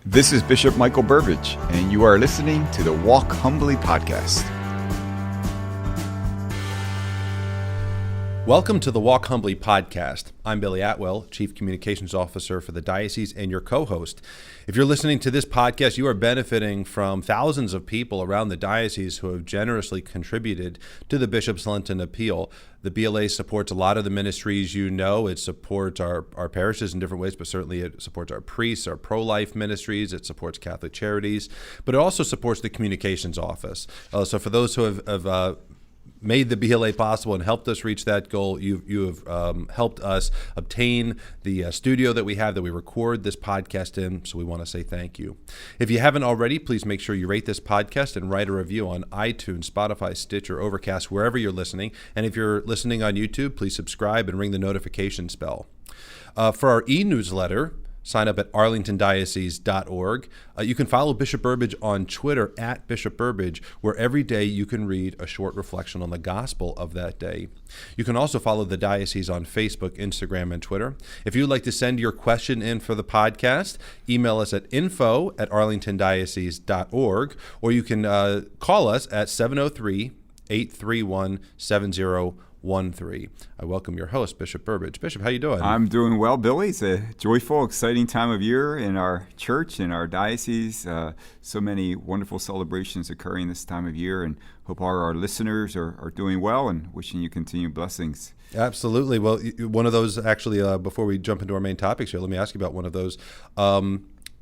This is Bishop Michael Burbidge, and you are listening to the Walk Humbly Podcast. Welcome to the Walk Humbly Podcast. I'm Billy Atwell, Chief Communications Officer for the Diocese and your co-host. If you're listening to this podcast, you are benefiting from thousands of people around the diocese who have generously contributed to the Bishop's Lenten Appeal. The BLA supports a lot of the ministries you know. It supports our parishes in different ways, but certainly it supports our priests, our pro-life ministries. It supports Catholic Charities, but it also supports the communications office. So for those who have made the BLA possible and helped us reach that goal, you have helped us obtain the studio that we have that we record this podcast in, so we want to say thank you. If you haven't already, please make sure you rate this podcast and write a review on iTunes, Spotify, Stitcher, Overcast, wherever you're listening. And if you're listening on YouTube, please subscribe and ring the notifications bell. For our e-newsletter, sign up at arlingtondiocese.org. You can follow Bishop Burbidge on Twitter at Bishop Burbidge, where every day you can read a short reflection on the gospel of that day. You can also follow the diocese on Facebook, Instagram, and Twitter. If you'd like to send your question in for the podcast, email us at info@arlingtondiocese.org, or you can call us at 703-831-7013. I welcome your host, Bishop Burbidge. Bishop, how you doing? I'm doing well, Billy. It's a joyful, exciting time of year in our church, in our diocese. So many wonderful celebrations occurring this time of year, and hope all our listeners are doing well and wishing you continued blessings. Absolutely. Well, one of those, actually, before we jump into our main topics here, let me ask you about one of those.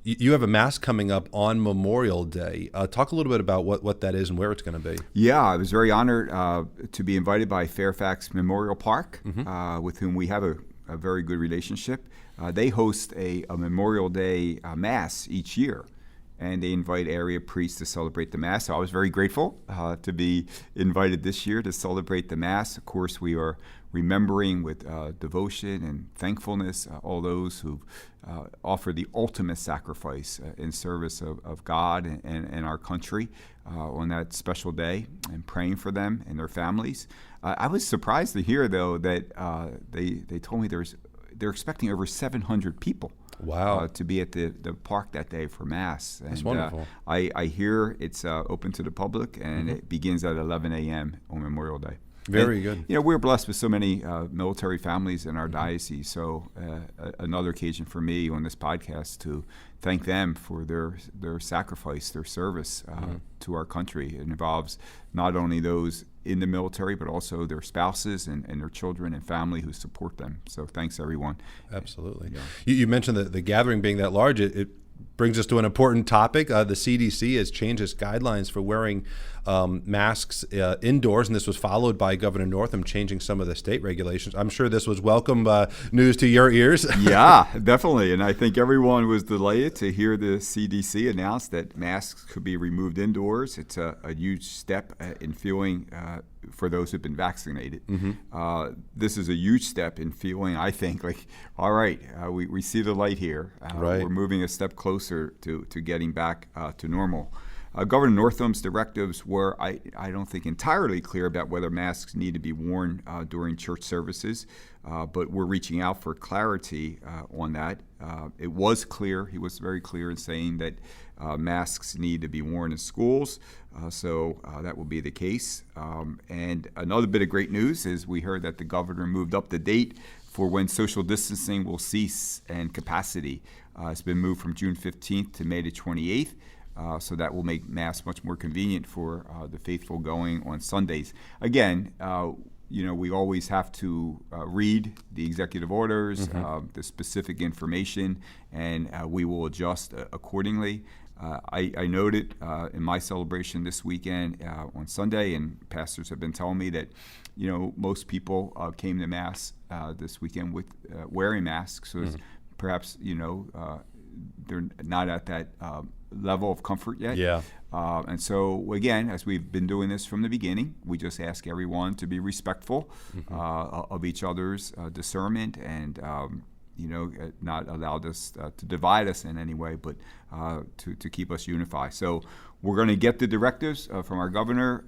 You have a Mass coming up on Memorial Day. Talk a little bit about what that is and where it's going to be. Yeah, I was very honored to be invited by Fairfax Memorial Park, with whom we have a very good relationship. They host a Memorial Day Mass each year, and they invite area priests to celebrate the Mass. So I was very grateful to be invited this year to celebrate the Mass. Of course, we are remembering with devotion and thankfulness all those who offer the ultimate sacrifice in service of God and our country on that special day, and praying for them and their families. I was surprised to hear, though, that they told me they're expecting over 700 people. Wow. To be at the park that day for Mass. That's wonderful. I hear it's open to the public, and it begins at 11 a.m. on Memorial Day. Very good. You know, we're blessed with so many military families in our diocese, so another occasion for me on this podcast to thank them for their sacrifice, their service to our country. It involves not only those in the military, but also their spouses and their children and family who support them. So thanks, everyone. Absolutely. Yeah. You mentioned the gathering being that large. It brings us to an important topic. The CDC has changed its guidelines for wearing masks indoors, and this was followed by Governor Northam changing some of the state regulations. I'm sure this was welcome news to your ears. Yeah, definitely. And I think everyone was delighted to hear the CDC announce that masks could be removed indoors. It's a huge step in feeling for those who've been vaccinated. This is a huge step in feeling, I think, like, all right, we see the light here. Right. We're moving a step closer to getting back to normal. Governor Northam's directives were, I don't think, entirely clear about whether masks need to be worn during church services, but we're reaching out for clarity on that. It was clear, he was very clear in saying that masks need to be worn in schools, so that will be the case. And another bit of great news is we heard that the governor moved up the date for when social distancing will cease and capacity. It's been moved from June 15th to May the 28th. So that will make Mass much more convenient for the faithful going on Sundays. Again, we always have to read the executive orders, the specific information, and we will adjust accordingly. I noted in my celebration this weekend on Sunday, and pastors have been telling me that, most people came to Mass this weekend with wearing masks. So perhaps, they're not at that level of comfort yet. Yeah. And so, again, as we've been doing this from the beginning, we just ask everyone to be respectful of each other's discernment and, not allow this to divide us in any way, but to keep us unified. So we're going to get the directives from our governor.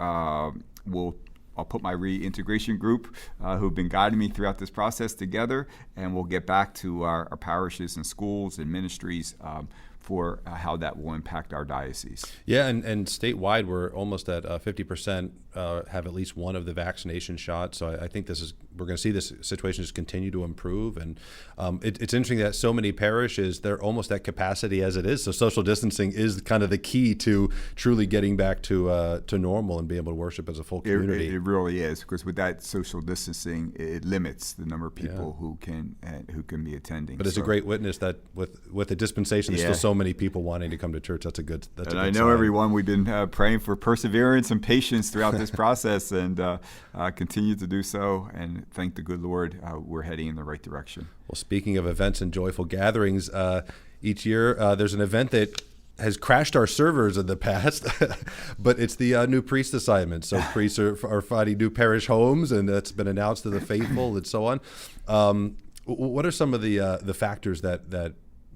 I'll put my reintegration group who've been guiding me throughout this process together, and we'll get back to our parishes and schools and ministries for how that will impact our diocese. Yeah, and statewide, we're almost at 50% have at least one of the vaccination shots. So I think we're going to see this situation just continue to improve. And it's interesting that so many parishes, they're almost at capacity as it is. So social distancing is kind of the key to truly getting back to normal and being able to worship as a full community. It really is, because with that social distancing, it limits the number of people who can be attending. But it's a great witness that with the dispensation, there's still so many people wanting to come to church. That's a good. And I know, everyone, we've been praying for perseverance and patience throughout this process, and continue to do so. And thank the good Lord, we're heading in the right direction. Well, speaking of events and joyful gatherings, each year there's an event that has crashed our servers in the past, but it's the new priest assignment. So priests are finding new parish homes, and that's been announced to the faithful and so on. What are some of the factors that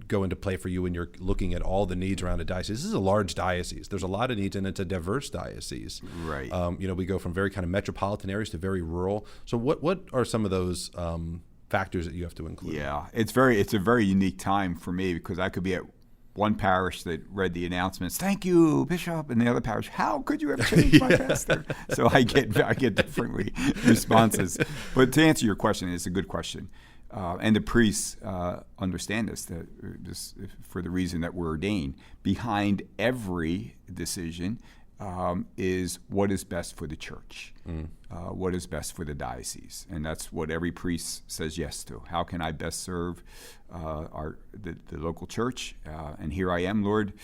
go into play for you when you're looking at all the needs around a diocese? This is a large diocese. There's a lot of needs, and it's a diverse diocese. Right. We go from very kind of metropolitan areas to very rural. So what are some of those factors that you have to include? Yeah, it's a very unique time for me, because I could be at one parish that read the announcements, "Thank you, Bishop," and the other parish, "How could you ever change my pastor?" So I get different responses. But to answer your question, it's a good question. And the priests understand this, for the reason that we're ordained. Behind every decision is what is best for the church, what is best for the diocese. And that's what every priest says yes to. How can I best serve the local church? And here I am, Lord,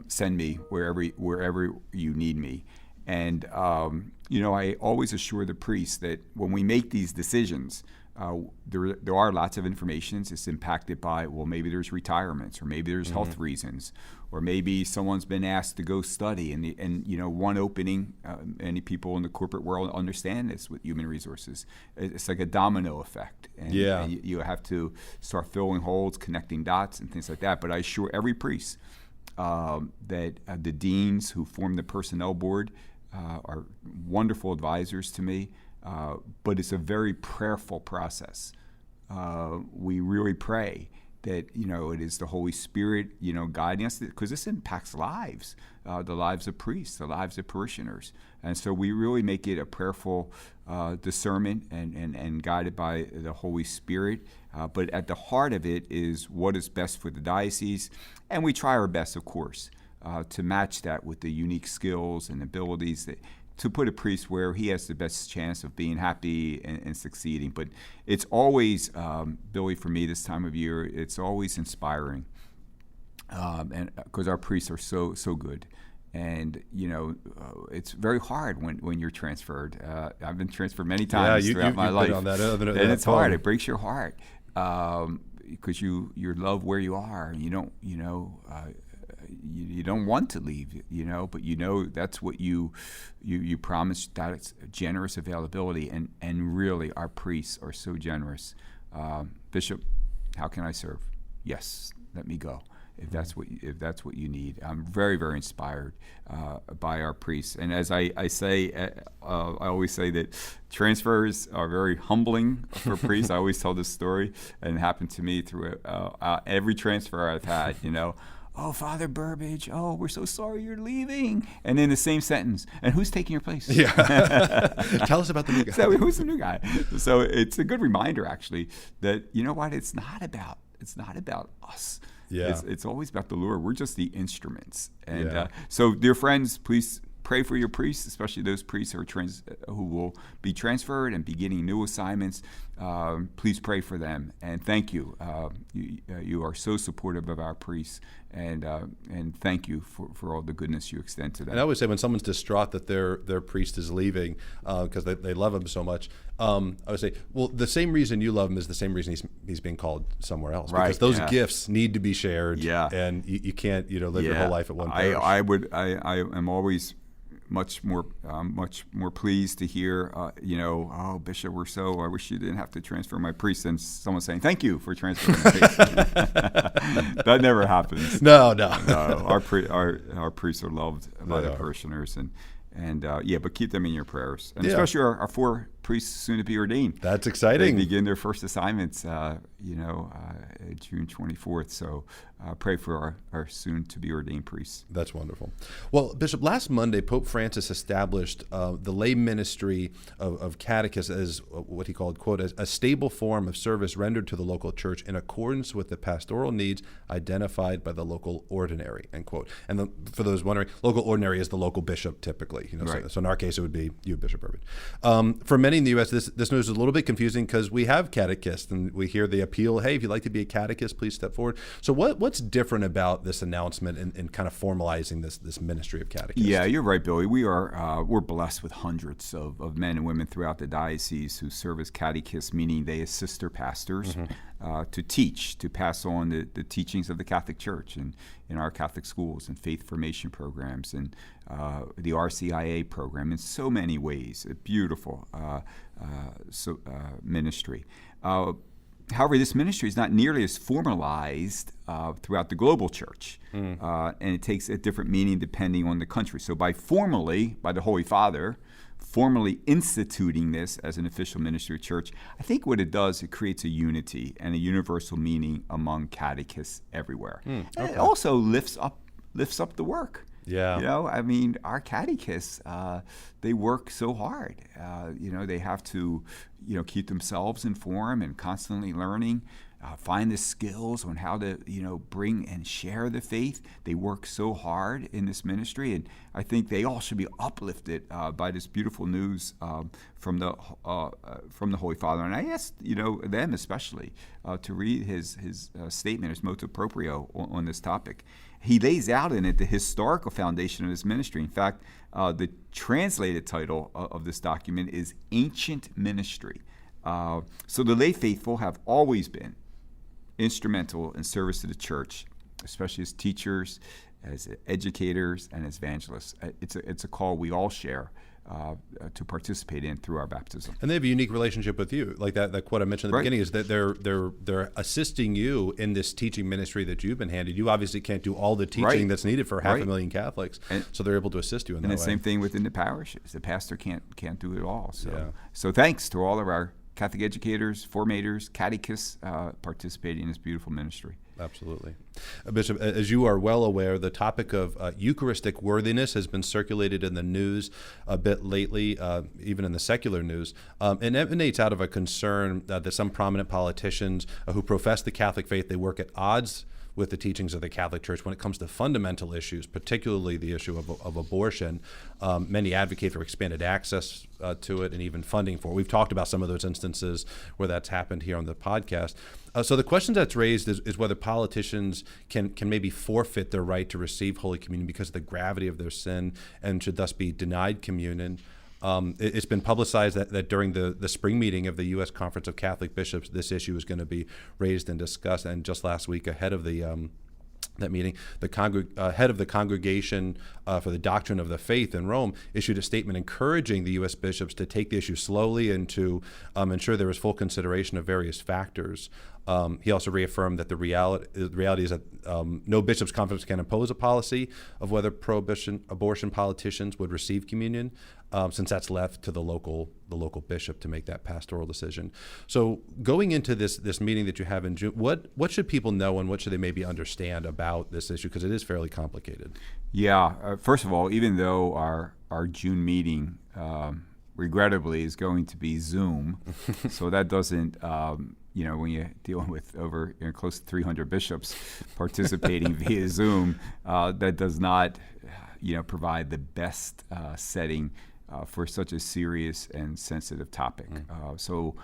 send me wherever you need me. And, I always assure the priests that when we make these decisions, there are lots of informations. It's impacted by, maybe there's retirements, or maybe there's health reasons, or maybe someone's been asked to go study. And one opening, many people in the corporate world understand this with human resources. It's like a domino effect. And you have to start filling holes, connecting dots, and things like that. But I assure every priest that the deans who form the personnel board are wonderful advisors to me. But it's a very prayerful process. We really pray that, it is the Holy Spirit, guiding us, because this impacts lives, the lives of priests, the lives of parishioners. And so we really make it a prayerful discernment and guided by the Holy Spirit. But at the heart of it is what is best for the diocese. And we try our best, of course, to match that with the unique skills and abilities to put a priest where he has the best chance of being happy and succeeding. But it's always, Billy, for me this time of year, it's always inspiring, and because our priests are so good. And, it's very hard when you're transferred. I've been transferred many times throughout my life. On that and it's hard. It breaks your heart, because you love where you are, and you don't, you don't want to leave, but that's what you promised, that it's generous availability, and really our priests are so generous. Bishop, how can I serve? Yes, let me go. If that's what you need. I'm very, very inspired by our priests. And as I say, I always say that transfers are very humbling for priests. I always tell this story, and it happened to me through every transfer I've had. "Oh, Father Burbidge, oh, we're so sorry you're leaving." And in the same sentence, "And who's taking your place?" Yeah. Tell us about the new guy. So who's the new guy? So it's a good reminder, actually, that what? It's not about us. Yeah. It's always about the Lord. We're just the instruments. And so, dear friends, please pray for your priests, especially those priests who will be transferred and beginning new assignments. Please pray for them, and thank you. You are so supportive of our priests, and thank you for all the goodness you extend to them. And I always say, when someone's distraught that their priest is leaving because they love him so much, I would say, well, the same reason you love him is the same reason he's being called somewhere else. Right, because those gifts need to be shared. Yeah. And you can't live your whole life at one parish. I am always much more pleased to hear, "Oh, Bishop, I wish you didn't have to transfer my priest," than someone saying, "Thank you for transferring my priest." That never happens. No. Our priests are loved by the parishioners, but keep them in your prayers, and especially our four priests soon to be ordained. That's exciting. They begin their first assignments, June 24th. So pray for our soon to be ordained priests. That's wonderful. Well, Bishop, last Monday, Pope Francis established the lay ministry of catechists as what he called, quote, as a stable form of service rendered to the local church in accordance with the pastoral needs identified by the local ordinary, end quote. And for those wondering, local ordinary is the local bishop typically. Right. So in our case, it would be you, Bishop Burbidge. For many in the U.S., this news is a little bit confusing because we have catechists and we hear the appeal, hey, if you'd like to be a catechist, please step forward. So what's different about this announcement and kind of formalizing this ministry of catechists? Yeah, you're right, Billy. We're blessed with hundreds of men and women throughout the diocese who serve as catechists, meaning they assist their pastors to teach, to pass on the teachings of the Catholic Church and in our Catholic schools and faith formation programs and the RCIA program in so many ways. A beautiful ministry. However, this ministry is not nearly as formalized throughout the global church, and it takes a different meaning depending on the country. So by the Holy Father, formally instituting this as an official ministry of church, I think what it does, it creates a unity and a universal meaning among catechists everywhere. And it also lifts up the work. Yeah. Our catechists, they work so hard. They have to, keep themselves informed and constantly learning, find the skills on how to, bring and share the faith. They work so hard in this ministry, and I think they all should be uplifted by this beautiful news from the Holy Father. And I asked, them especially to read his statement, his motu proprio on this topic. He lays out in it the historical foundation of his ministry. In fact, the translated title of this document is Ancient Ministry. So the lay faithful have always been instrumental in service to the church, especially as teachers, as educators, and as evangelists. It's a call we all share to participate in through our baptism. And they have a unique relationship with you. Like that quote I mentioned at the beginning is that they're assisting you in this teaching ministry that you've been handed. You obviously can't do all the teaching that's needed for 500,000 Catholics, so they're able to assist you in that way. And the same thing within the parishes. The pastor can't do it all. So thanks to all of our Catholic educators, formators, catechists participating in this beautiful ministry. Absolutely. Bishop, as you are well aware, the topic of Eucharistic worthiness has been circulated in the news a bit lately, even in the secular news, and emanates out of a concern that some prominent politicians who profess the Catholic faith, they work at odds with the teachings of the Catholic Church when it comes to fundamental issues, particularly the issue of abortion. Many advocate for expanded access to it and even funding for it. We've talked about some of those instances where that's happened here on the podcast. So the question that's raised is whether politicians can maybe forfeit their right to receive Holy Communion because of the gravity of their sin and should thus be denied communion. It's been publicized that during the spring meeting of the U.S. Conference of Catholic Bishops, this issue is going to be raised and discussed. And just last week, ahead of that meeting, the head of the Congregation for the Doctrine of the Faith in Rome issued a statement encouraging the U.S. bishops to take the issue slowly and to ensure there was full consideration of various factors. He also reaffirmed that the reality is that no bishop's conference can impose a policy of whether abortion politicians would receive communion, since that's left to the local bishop to make that pastoral decision. So going into this meeting that you have in June, what should people know and what should they maybe understand about this issue, because it is fairly complicated? Yeah. First of all, even though our June meeting regrettably is going to be Zoom, so that doesn't when you're dealing with over close to 300 bishops participating via Zoom, that does not provide the best setting for such a serious and sensitive topic. So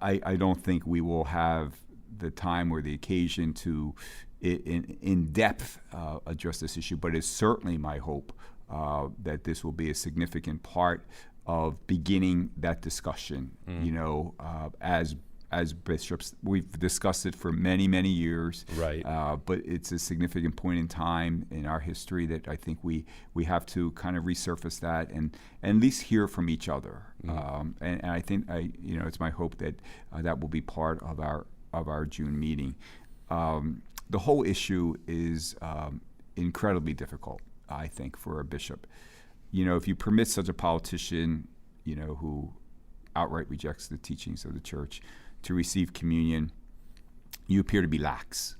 I don't think we will have the time or the occasion to in depth address this issue, but it's certainly my hope that this will be a significant part of beginning that discussion. As bishops, we've discussed it for many, many years. Right. But it's a significant point in time in our history that I think we have to kind of resurface that and at least hear from each other. And I think it's my hope that that will be part of our June meeting. The whole issue is incredibly difficult, I think, for a bishop. If you permit such a politician, who outright rejects the teachings of the church to receive communion, you appear to be lax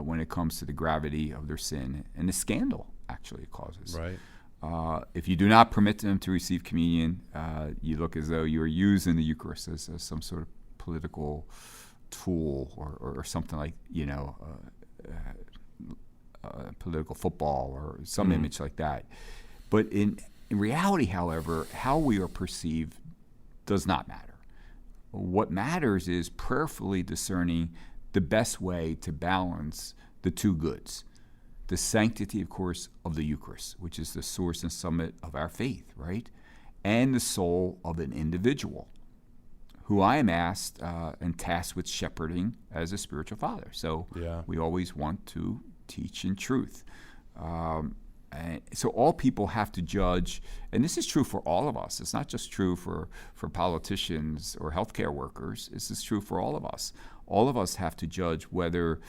when it comes to the gravity of their sin and the scandal actually it causes. Right. If you do not permit them to receive communion, you look as though you are using the Eucharist as some sort of political tool or something like, political football or some image like that. But in reality, however, how we are perceived does not matter. What matters is prayerfully discerning the best way to balance the two goods. The sanctity, of course, of the Eucharist, which is the source and summit of our faith, right? And the soul of an individual, who I am asked and tasked with shepherding as a spiritual father. So we always want to teach in truth. And so all people have to judge, and this is true for all of us. It's not just true for politicians or healthcare workers. This is true for all of us. All of us have to judge whether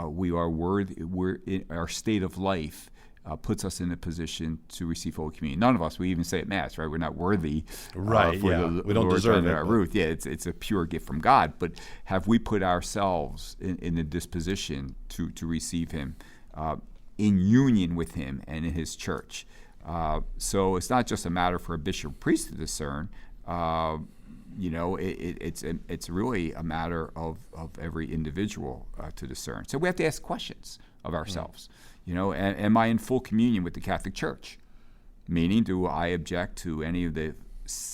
we are worthy, our state of life puts us in a position to receive Holy Communion. None of us, we even say at Mass, right? We're not worthy right, for the we don't Lord deserve under it. our roof. Yeah, it's a pure gift from God. But have we put ourselves in the disposition to receive Him in union with Him and in His church? So it's not just a matter for a bishop or priest to discern. It's really a matter of every individual to discern. So we have to ask questions of ourselves. Am I in full communion with the Catholic Church? Meaning, do I object to any of the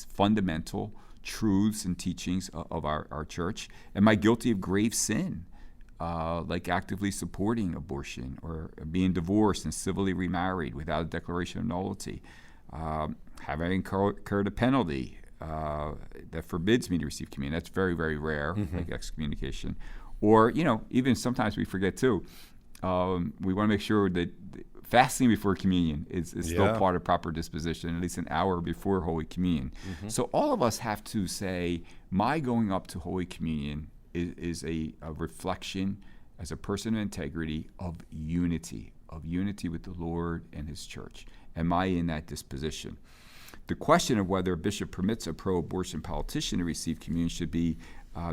fundamental truths and teachings of our church? Am I guilty of grave sin, like actively supporting abortion or being divorced and civilly remarried without a declaration of nullity? Have I incurred a penalty that forbids me to receive communion? That's very, very rare, like excommunication. Or, even sometimes we forget too. We want to make sure that fasting before communion is still part of proper disposition, at least an hour before Holy Communion. So all of us have to say, my going up to Holy Communion is a reflection as a person of integrity of unity with the Lord and His church. Am I in that disposition? The question of whether a bishop permits a pro-abortion politician to receive communion should be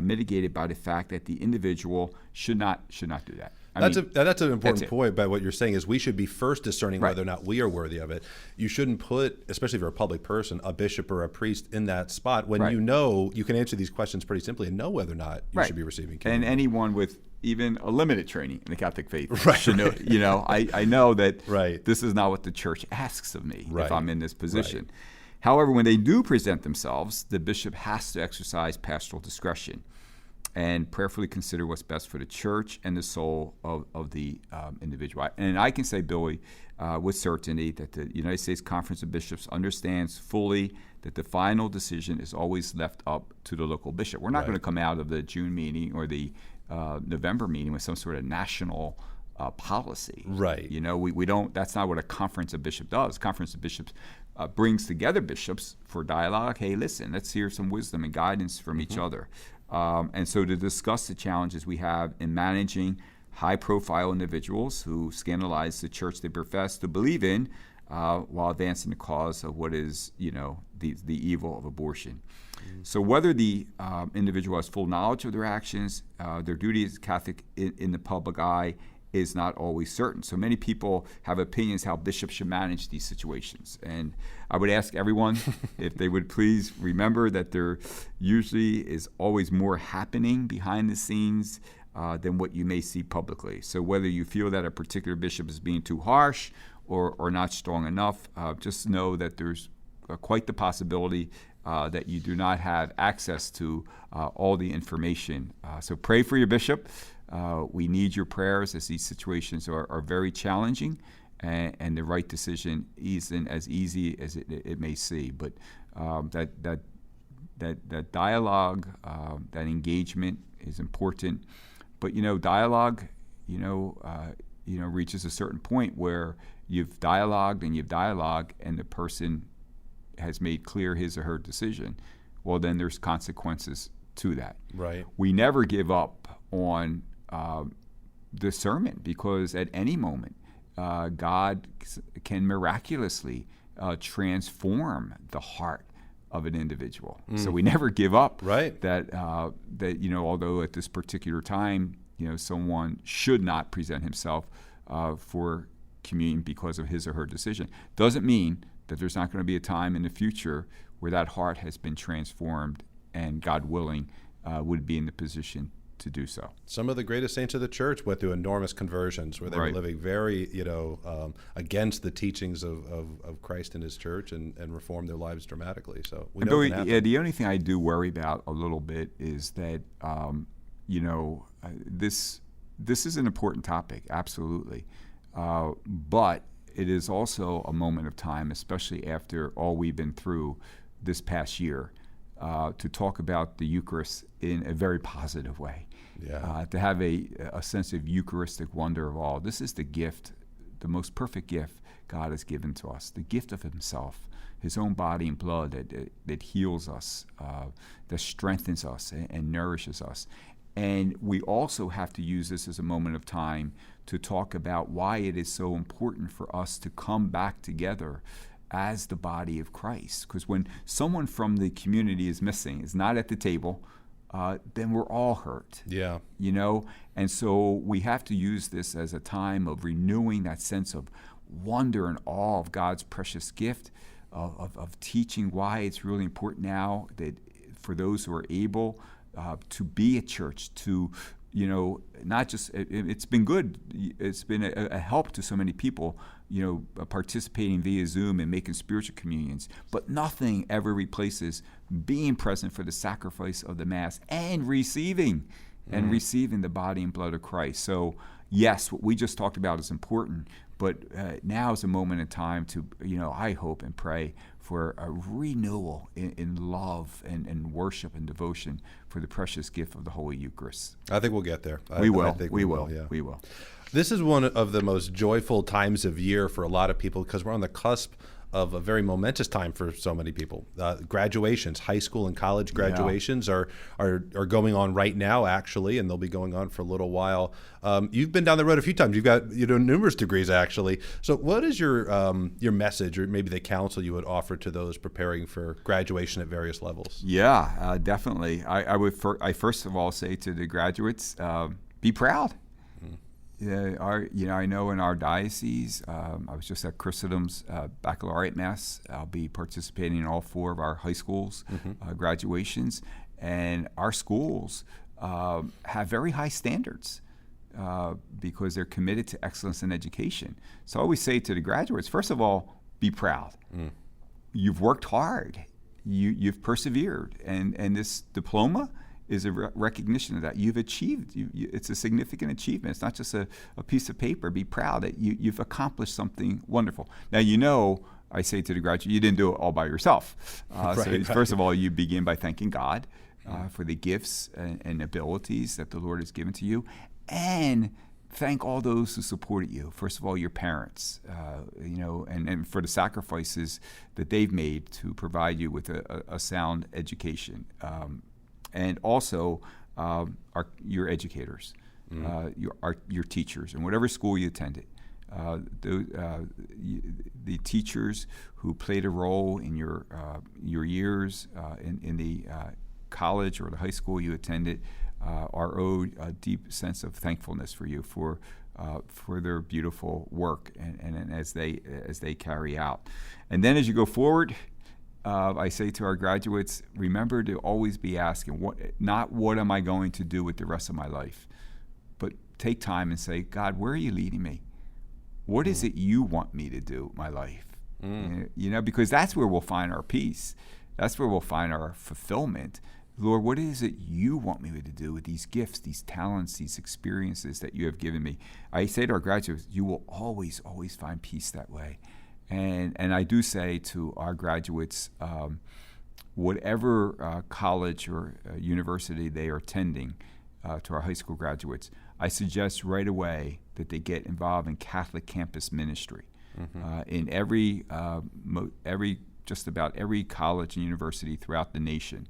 mitigated by the fact that the individual should not do that. That's an important point. But what you're saying is we should be first discerning Right. whether or not we are worthy of it. You shouldn't put, especially if you're a public person, a bishop or a priest in that spot when Right. you can answer these questions pretty simply and know whether or not you Right. should be receiving communion. And anyone with even a limited training in the Catholic faith Right. should know. I know that Right. this is not what the church asks of me Right. if I'm in this position. However, when they do present themselves, the bishop has to exercise pastoral discretion and prayerfully consider what's best for the church and the soul of the individual. And I can say, Billy, with certainty that the United States Conference of Bishops understands fully that the final decision is always left up to the local bishop. We're not Right. going to come out of the June meeting or the November meeting with some sort of national policy. Right. We don't. That's not what a conference of bishops does. Conference of bishops brings together bishops for dialogue. Hey, listen, let's hear some wisdom and guidance from each other. And so to discuss the challenges we have in managing high-profile individuals who scandalize the church they profess to believe in while advancing the cause of what is, the evil of abortion. So whether the individual has full knowledge of their actions, their duty as a Catholic in the public eye is not always certain. So many people have opinions how bishops should manage these situations. And I would ask everyone if they would please remember that there usually is always more happening behind the scenes than what you may see publicly. So whether you feel that a particular bishop is being too harsh or not strong enough, just know that there's quite the possibility that you do not have access to all the information. So pray for your bishop. We need your prayers as these situations are very challenging, and the right decision isn't as easy as it may seem. But that dialogue, that engagement is important. But dialogue, reaches a certain point where you've dialogued, and the person has made clear his or her decision. Well, then there's consequences to that. Right. We never give up on discernment, because at any moment God can miraculously transform the heart of an individual. So we never give up. Right. That although at this particular time, someone should not present himself for communion because of his or her decision, doesn't mean that there's not going to be a time in the future where that heart has been transformed and, God willing, would be in the position to do so. Some of the greatest saints of the church went through enormous conversions where they were living very, against the teachings of Christ and his church and reformed their lives dramatically. So we know it can happen. The only thing I do worry about a little bit is that, this is an important topic, absolutely. But it is also a moment of time, especially after all we've been through this past year, to talk about the Eucharist in a very positive way. Yeah. To have a sense of Eucharistic wonder of all. This is the gift, the most perfect gift God has given to us, the gift of himself, his own body and blood that heals us, that strengthens us and nourishes us. And we also have to use this as a moment of time to talk about why it is so important for us to come back together as the body of Christ. Because when someone from the community is missing, is not at the table, then we're all hurt. Yeah. And so we have to use this as a time of renewing that sense of wonder and awe of God's precious gift, of teaching why it's really important now that for those who are able to be at church, to not just, it's been good. It's been a help to so many people, participating via Zoom and making spiritual communions. But nothing ever replaces being present for the sacrifice of the Mass and receiving the body and blood of Christ. So, yes, what we just talked about is important, but now is a moment in time to, I hope and pray for a renewal in love and worship and devotion for the precious gift of the Holy Eucharist. I think we'll get there. We will. Yeah. We will. This is one of the most joyful times of year for a lot of people because we're on the cusp of a very momentous time for so many people. Graduations, high school and college graduations are going on right now, actually, and they'll be going on for a little while. You've been down the road a few times. You've got numerous degrees, actually. So what is your message, or maybe the counsel you would offer to those preparing for graduation at various levels? Yeah, definitely. I first of all say to the graduates, be proud. I know in our diocese, I was just at Christendom's baccalaureate mass. I'll be participating in all 4 of our high schools graduations, and our schools have very high standards because they're committed to excellence in education. So I always say to the graduates, first of all, be proud. You've worked hard. You've persevered, and this diploma is a recognition of that. You've achieved. It's a significant achievement. It's not just a piece of paper. Be proud that you've accomplished something wonderful. Now, I say to the graduate, you didn't do it all by yourself. First of all, you begin by thanking God for the gifts and abilities that the Lord has given to you, and thank all those who supported you. First of all, your parents, and for the sacrifices that they've made to provide you with a sound education. And also your educators, your teachers, and whatever school you attended. The teachers who played a role in your years in the college or the high school you attended are owed a deep sense of thankfulness for you for their beautiful work and as they carry out. And then as you go forward, I say to our graduates, remember to always be asking, not what am I going to do with the rest of my life, but take time and say, God, where are you leading me? What is it you want me to do with my life? Because that's where we'll find our peace. That's where we'll find our fulfillment. Lord, what is it you want me to do with these gifts, these talents, these experiences that you have given me? I say to our graduates, you will always, always find peace that way. And I do say to our graduates, whatever college or university they are attending, to our high school graduates, I suggest right away that they get involved in Catholic campus ministry. In just about every college and university throughout the nation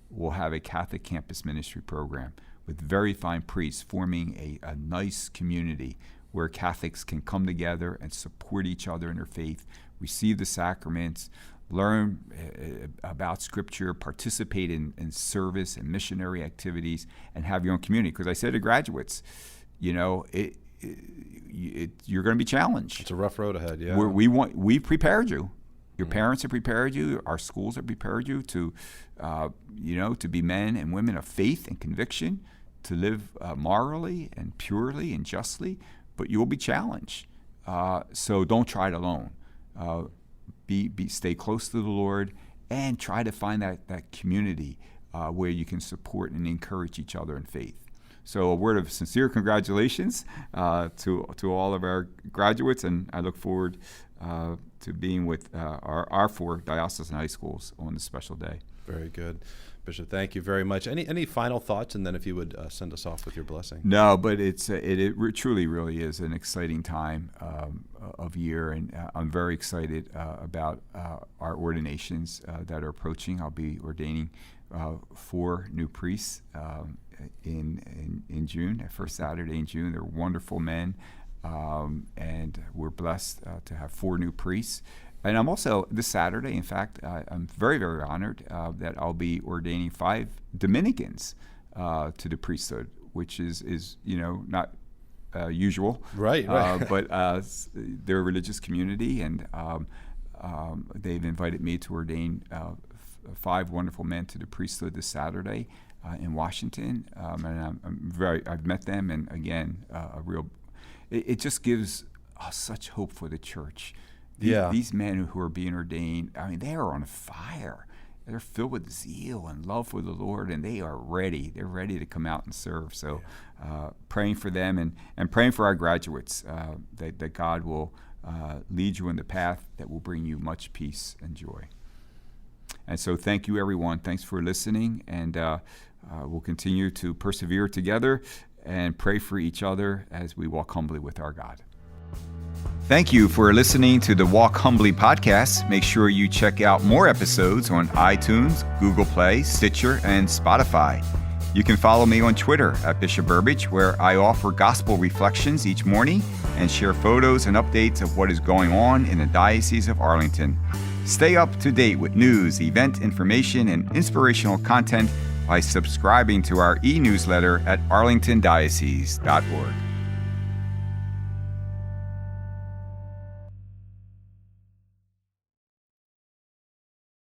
will have a Catholic campus ministry program with very fine priests forming a nice community where Catholics can come together and support each other in their faith, receive the sacraments, learn about Scripture, participate in service and missionary activities, and have your own community. Because I said to graduates, you're going to be challenged. It's a rough road ahead, yeah. We've prepared you. Your parents have prepared you. Our schools have prepared you to be men and women of faith and conviction, to live morally and purely and justly. But you will be challenged. So don't try it alone. Stay close to the Lord and try to find that community where you can support and encourage each other in faith. So a word of sincere congratulations to all of our graduates, and I look forward to being with our 4 diocesan high schools on this special day. Very good. Bishop, thank you very much. Any final thoughts, and then if you would send us off with your blessing? No, but it truly really is an exciting time of year, and I'm very excited about our ordinations that are approaching. I'll be ordaining 4 new priests in June, that first Saturday in June. They're wonderful men, and we're blessed to have 4 new priests. And I'm also, this Saturday, in fact, I'm very, very honored that I'll be ordaining 5 Dominicans to the priesthood, which is not usual. Right. But they're a religious community, and they've invited me to ordain 5 wonderful men to the priesthood this Saturday in Washington. And I've met them, and again, it just gives us such hope for the church. These men who are being ordained, I mean, they are on fire. They're filled with zeal and love for the Lord, and they are ready. They're ready to come out and serve. So praying for them and praying for our graduates, that God will lead you in the path that will bring you much peace and joy. And so thank you, everyone. Thanks for listening, and we'll continue to persevere together and pray for each other as we walk humbly with our God. Thank you for listening to the Walk Humbly podcast. Make sure you check out more episodes on iTunes, Google Play, Stitcher, and Spotify. You can follow me on Twitter at Bishop Burbidge, where I offer gospel reflections each morning and share photos and updates of what is going on in the Diocese of Arlington. Stay up to date with news, event information, and inspirational content by subscribing to our e-newsletter at arlingtondiocese.org.